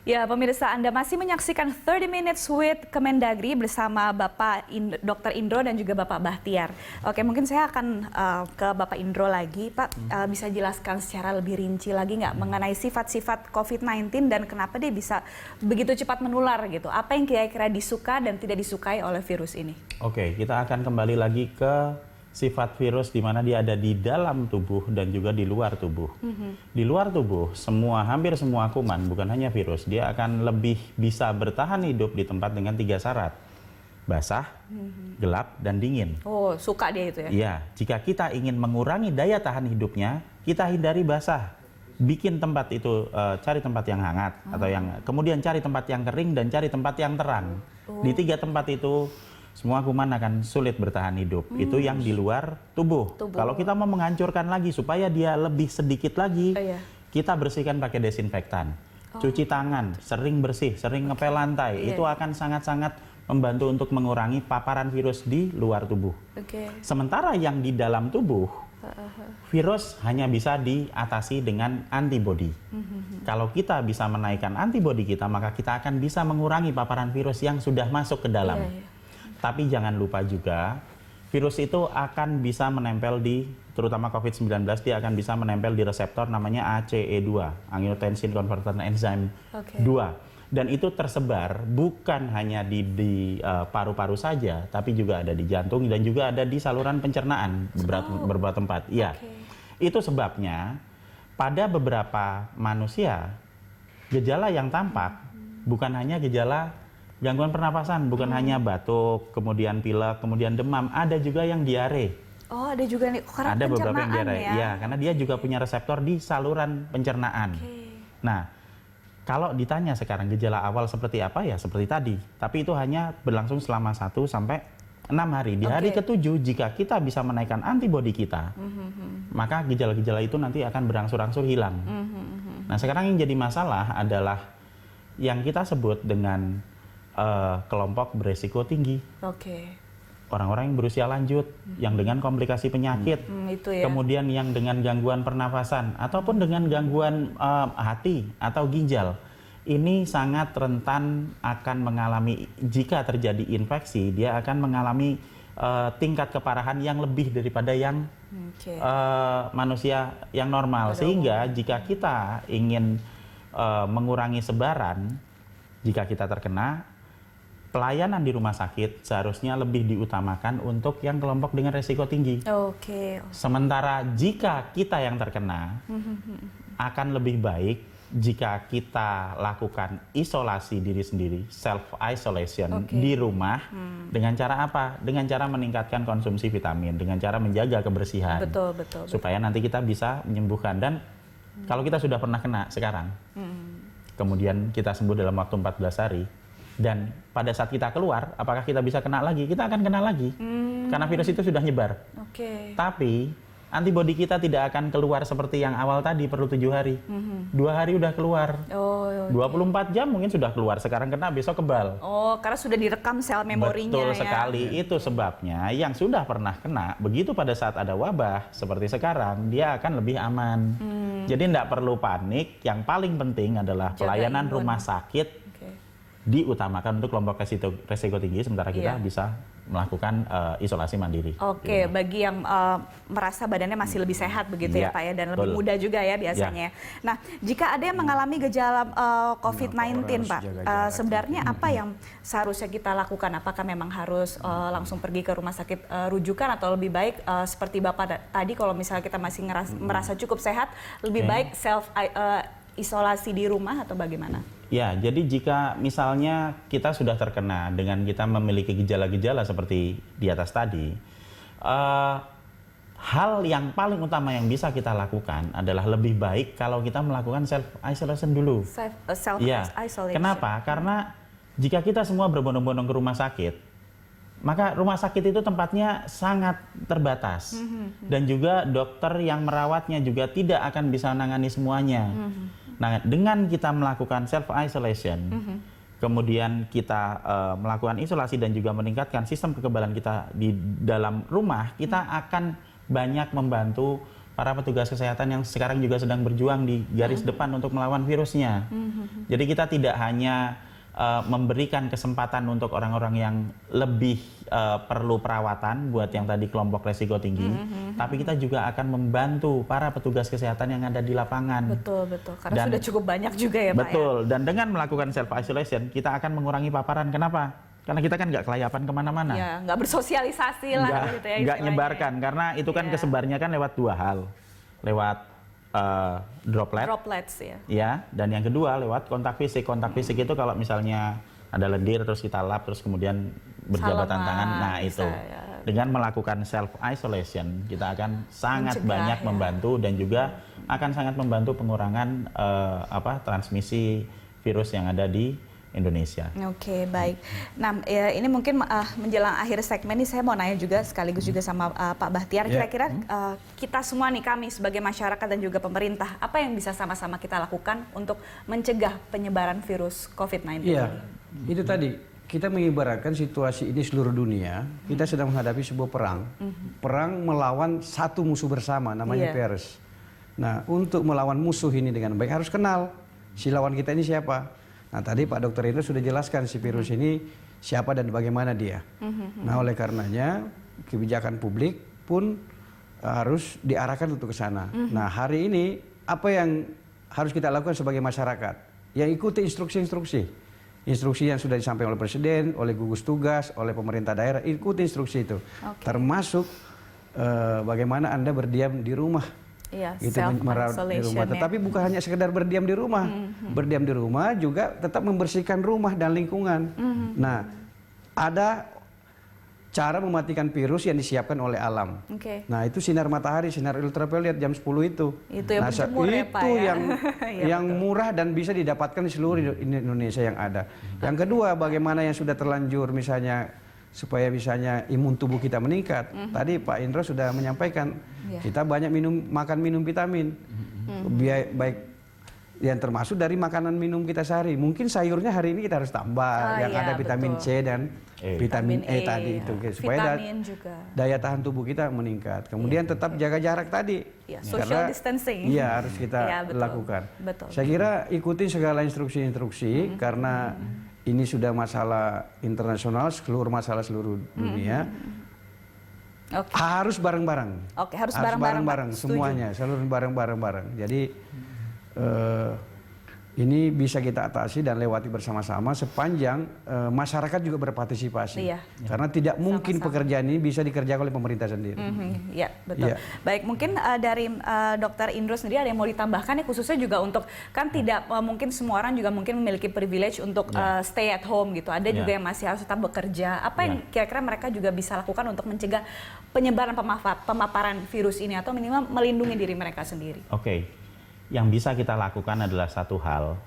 Ya, pemirsa, Anda masih menyaksikan 30 Minutes with Kemendagri bersama Bapak Dr. Indro dan juga Bapak Bahtiar. Oke, mungkin saya akan ke Bapak Indro lagi. Pak, bisa jelaskan secara lebih rinci lagi nggak mengenai sifat-sifat COVID-19 dan kenapa dia bisa begitu cepat menular gitu? Apa yang kira-kira disuka dan tidak disukai oleh virus ini? Oke, kita akan kembali lagi ke sifat virus di mana dia ada di dalam tubuh dan juga di luar tubuh. Di luar tubuh, hampir semua kuman, bukan hanya virus, dia akan lebih bisa bertahan hidup di tempat dengan 3 syarat. Basah, gelap, dan dingin. Oh, suka dia itu ya? Iya, jika kita ingin mengurangi daya tahan hidupnya, kita hindari basah. Bikin tempat itu, cari tempat yang hangat, atau kemudian cari tempat yang kering dan cari tempat yang terang. Di 3 tempat itu, semua kuman akan sulit bertahan hidup. Itu yang di luar tubuh. Kalau kita mau menghancurkan lagi supaya dia lebih sedikit lagi, kita bersihkan pakai desinfektan. Cuci tangan, sering bersih, sering ngepel lantai. Itu akan sangat-sangat membantu untuk mengurangi paparan virus di luar tubuh. Sementara yang di dalam tubuh, virus hanya bisa diatasi dengan antibodi. Kalau kita bisa menaikkan antibodi kita, maka kita akan bisa mengurangi paparan virus yang sudah masuk ke dalam. Tapi jangan lupa juga, virus itu akan bisa menempel terutama COVID-19, dia akan bisa menempel di reseptor namanya ACE2, Angiotensin Converter Enzyme 2. Dan itu tersebar bukan hanya di paru-paru saja, tapi juga ada di jantung dan juga ada di saluran pencernaan beberapa tempat. Iya, itu sebabnya pada beberapa manusia, gejala yang tampak bukan hanya gejala gangguan pernapasan, bukan hanya batuk, kemudian pilek, kemudian demam, ada juga yang diare. Oh, ada juga nih, karena ada beberapa yang diare, ya? Karena dia juga punya reseptor di saluran pencernaan. Nah, kalau ditanya sekarang gejala awal seperti apa ya, seperti tadi. Tapi itu hanya berlangsung selama 1 sampai 6 hari. Di hari ke-7, jika kita bisa menaikkan antibodi kita, maka gejala-gejala itu nanti akan berangsur-angsur hilang. Nah, sekarang yang jadi masalah adalah yang kita sebut dengan kelompok beresiko tinggi. Orang-orang yang berusia lanjut, yang dengan komplikasi penyakit, kemudian yang dengan gangguan pernafasan, ataupun dengan gangguan hati atau ginjal. Ini sangat rentan akan mengalami, jika terjadi infeksi, dia akan mengalami tingkat keparahan yang lebih daripada yang manusia yang normal. Sehingga jika kita ingin mengurangi sebaran, jika kita terkena, pelayanan di rumah sakit seharusnya lebih diutamakan untuk yang kelompok dengan resiko tinggi. Sementara jika kita yang terkena, akan lebih baik jika kita lakukan isolasi diri sendiri, self-isolation di rumah. Dengan cara apa? Dengan cara meningkatkan konsumsi vitamin, dengan cara menjaga kebersihan. Supaya nanti kita bisa menyembuhkan. Dan kalau kita sudah pernah kena sekarang, kemudian kita sembuh dalam waktu 14 hari, dan pada saat kita keluar, apakah kita bisa kena lagi? Kita akan kena lagi, karena virus itu sudah nyebar. Tapi antibodi kita tidak akan keluar seperti yang awal tadi, perlu 7 hari. 2 hari udah keluar. 24 jam mungkin sudah keluar, sekarang kena, besok kebal. Karena sudah direkam sel memorinya. Betul sekali, itu sebabnya yang sudah pernah kena, begitu pada saat ada wabah seperti sekarang, dia akan lebih aman. Jadi tidak perlu panik, yang paling penting adalah pelayanan rumah sakit diutamakan untuk kelompok resiko tinggi, sementara kita bisa melakukan isolasi mandiri. Bagi yang merasa badannya masih lebih sehat begitu ya Pak ya, dan lebih muda juga ya biasanya. Nah, jika ada yang mengalami gejala COVID-19 Pak, sebenarnya apa yang seharusnya kita lakukan? Apakah memang harus langsung pergi ke rumah sakit rujukan, atau lebih baik seperti Bapak tadi, kalau misalnya kita masih merasa cukup sehat, lebih baik isolasi di rumah atau bagaimana? Ya, jadi jika misalnya kita sudah terkena dengan kita memiliki gejala-gejala seperti di atas tadi, hal yang paling utama yang bisa kita lakukan adalah lebih baik kalau kita melakukan self-isolation dulu. Self-isolation. Kenapa? Karena jika kita semua berbondong-bondong ke rumah sakit, maka rumah sakit itu tempatnya sangat terbatas. Dan juga dokter yang merawatnya juga tidak akan bisa menangani semuanya. Nah, dengan kita melakukan self-isolation, kemudian kita melakukan isolasi dan juga meningkatkan sistem kekebalan kita di dalam rumah, kita akan banyak membantu para petugas kesehatan yang sekarang juga sedang berjuang di garis depan untuk melawan virusnya. Jadi kita tidak hanya memberikan kesempatan untuk orang-orang yang lebih perlu perawatan buat yang tadi kelompok resiko tinggi, tapi kita juga akan membantu para petugas kesehatan yang ada di lapangan. Betul, betul. Karena sudah cukup banyak juga ya, Pak. Betul, dan dengan melakukan self-isolation, kita akan mengurangi paparan. Kenapa? Karena kita kan nggak kelayapan kemana-mana. Ya, nggak bersosialisasi lah gitu ya. Nggak nyebarkan, karena itu kan kesebarnya kan lewat dua hal. Lewat droplets ya. Ya, dan yang kedua lewat kontak fisik. Kontak fisik itu kalau misalnya ada lendir terus kita lap terus kemudian berjabatan tangan. Nah, itu. Ya. Dengan melakukan self isolation kita akan sangat banyak membantu dan juga akan sangat membantu pengurangan transmisi virus yang ada di Indonesia. Oke, baik. Nah, ya, ini mungkin menjelang akhir segmen ini saya mau nanya juga sekaligus juga sama Pak Bahtiar. Kira-kira kita semua nih, kami sebagai masyarakat dan juga pemerintah, apa yang bisa sama-sama kita lakukan untuk mencegah penyebaran virus COVID-19 ini? Iya, itu tadi kita mengibaratkan situasi ini seluruh dunia. Kita sedang menghadapi sebuah perang. Perang melawan satu musuh bersama, namanya virus. Nah, untuk melawan musuh ini dengan baik harus kenal si lawan kita ini siapa. Nah, tadi Pak Dr. Indro sudah jelaskan si virus ini siapa dan bagaimana dia. Nah, oleh karenanya kebijakan publik pun harus diarahkan untuk ke sana. Nah, hari ini apa yang harus kita lakukan sebagai masyarakat? Ya, ikuti instruksi-instruksi. Instruksi yang sudah disampaikan oleh Presiden, oleh gugus tugas, oleh pemerintah daerah, ikuti instruksi itu. Termasuk bagaimana Anda berdiam di rumah. Iya, itu merawat di rumah. Tetapi bukan hanya sekedar berdiam di rumah. Berdiam di rumah juga tetap membersihkan rumah dan lingkungan. Nah, ada cara mematikan virus yang disiapkan oleh alam. Nah, itu sinar matahari, sinar ultraviolet jam 10 itu. Itu yang berjemur ya, Pak, ya? yang murah dan bisa didapatkan di seluruh Indonesia yang ada. Yang kedua, bagaimana yang sudah terlanjur misalnya supaya misalnya imun tubuh kita meningkat. Tadi Pak Indro sudah menyampaikan kita banyak makan minum vitamin, baik yang termasuk dari makanan minum kita sehari. Mungkin sayurnya hari ini kita harus tambah yang ada vitamin C dan vitamin E tadi itu supaya daya tahan tubuh kita meningkat. Kemudian tetap jaga jarak tadi. Social distancing. Iya, harus kita lakukan. Saya kira ikuti segala instruksi-instruksi karena ini sudah masalah internasional, masalah seluruh dunia. Harus bareng-bareng. Harus bareng-bareng semuanya, seluruh bareng-bareng. Jadi ini bisa kita atasi dan lewati bersama-sama sepanjang masyarakat juga berpartisipasi. Karena tidak mungkin pekerjaan ini bisa dikerjakan oleh pemerintah sendiri. Ya, betul. Baik, mungkin dari Dr. Indro sendiri ada yang mau ditambahkan ya, khususnya juga untuk kan tidak mungkin semua orang juga mungkin memiliki privilege untuk stay at home gitu. Ada juga yang masih harus tetap bekerja. Apa yang kira-kira mereka juga bisa lakukan untuk mencegah penyebaran pemaparan virus ini atau minimal melindungi diri mereka sendiri? Yang bisa kita lakukan adalah satu hal,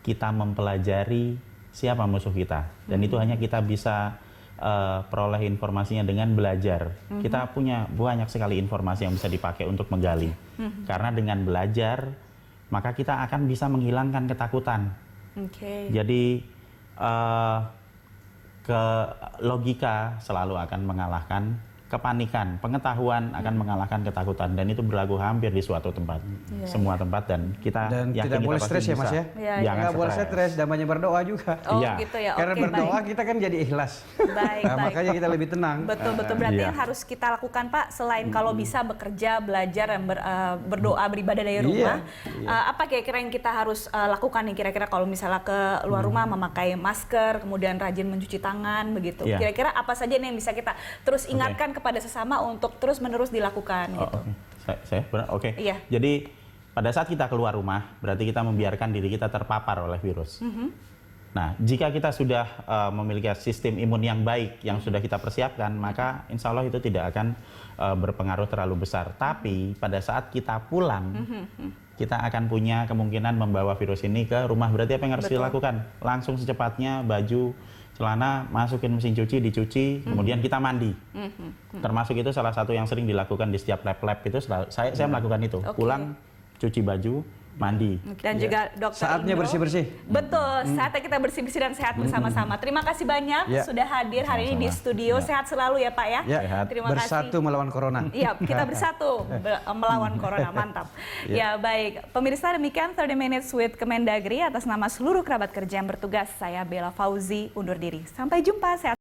kita mempelajari siapa musuh kita. Dan itu hanya kita bisa peroleh informasinya dengan belajar. Kita punya banyak sekali informasi yang bisa dipakai untuk menggali. Karena dengan belajar, maka kita akan bisa menghilangkan ketakutan. Jadi logika selalu akan mengalahkan kepanikan, pengetahuan akan mengalahkan ketakutan, dan itu berlaku hampir di suatu tempat, semua tempat, dan kita tidak boleh stres ya Mas ya? Jangan boleh stres dan banyak berdoa juga. Gitu ya. Karena berdoa kita kan jadi ikhlas. Makanya kita lebih tenang. Betul. Berarti yang harus kita lakukan Pak, selain kalau bisa bekerja, belajar, dan berdoa, beribadah dari rumah, apa kira-kira yang kita harus lakukan nih kira-kira kalau misalnya ke luar rumah, memakai masker, kemudian rajin mencuci tangan, begitu. Kira-kira apa saja nih yang bisa kita terus ingatkan kepada sesama untuk terus-menerus dilakukan gitu. Saya benar. Jadi pada saat kita keluar rumah, berarti kita membiarkan diri kita terpapar oleh virus. Nah, jika kita sudah memiliki sistem imun yang baik, yang sudah kita persiapkan, maka insya Allah itu tidak akan berpengaruh terlalu besar. Tapi pada saat kita pulang, kita akan punya kemungkinan membawa virus ini ke rumah. Berarti apa yang harus dilakukan? Langsung secepatnya baju, celana masukin mesin cuci, dicuci, kemudian kita mandi. Termasuk itu salah satu yang sering dilakukan di setiap lab-lab itu, saya melakukan itu. Pulang, cuci baju, mandi. Dan juga Dokter Saatnya Indro. bersih-bersih. Betul, saatnya kita bersih-bersih dan sehat bersama-sama. Terima kasih banyak sudah hadir hari ini di studio. Sehat selalu ya Pak ya. Ya, Terima bersatu kasih. melawan corona. Iya, kita bersatu melawan corona. Mantap. Ya baik, pemirsa, demikian 30 Minutes with Kemendagri. Atas nama seluruh kerabat kerja yang bertugas, saya Bella Fauzi undur diri. Sampai jumpa, sehat